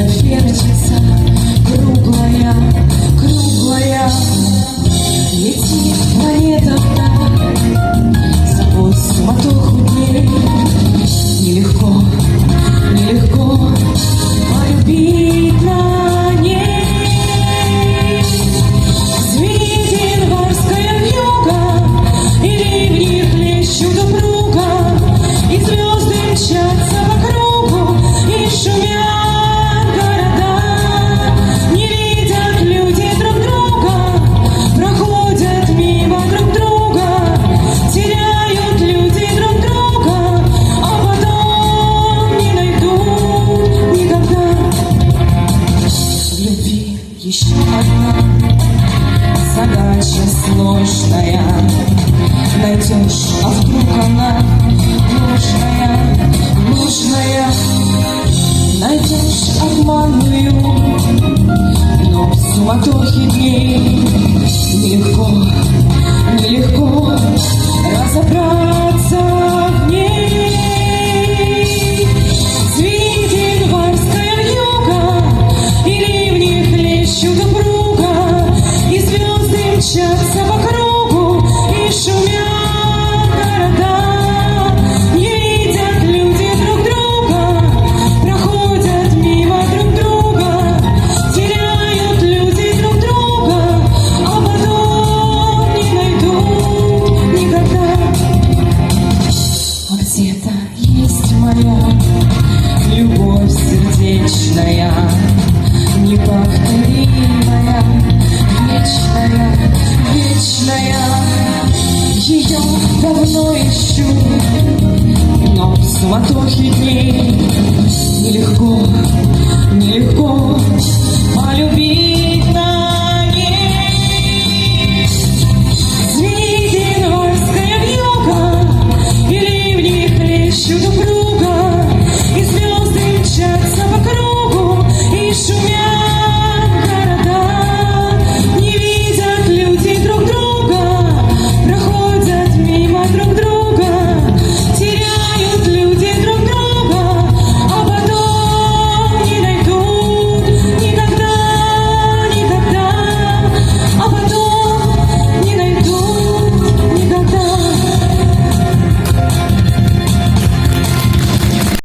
вертится, круглая, круглая. Летит планета вдаль, собой суматоху дней. Нелегко, нелегко полюбить на ней. Звенит январская вьюга, и ливни хлещут упруга, и звезды мчатся по кругу, и шумят города. Не видят люди друг друга, проходят мимо друг друга, теряют люди друг друга, а потом не найдут никогда. В любви еще одна задача сложная. Найдешь, а вдруг она ложная, ложная. Найдешь обманную, но в суматохе дней нелегко, нелегко разобраться в ней. Звенит январская вьюга, и ливни хлещут упруга, и звезды мчатся по кругу, и шумят города. Не видят люди друг друга, проходят мимо друг друга, теряют люди друг друга, а потом не найдут никогда. А где-то есть моя любовь сердечная, неповторимая, вечная, вечная. Ее давно ищу, но в суматохе дней нелегко, нелегко полюбить.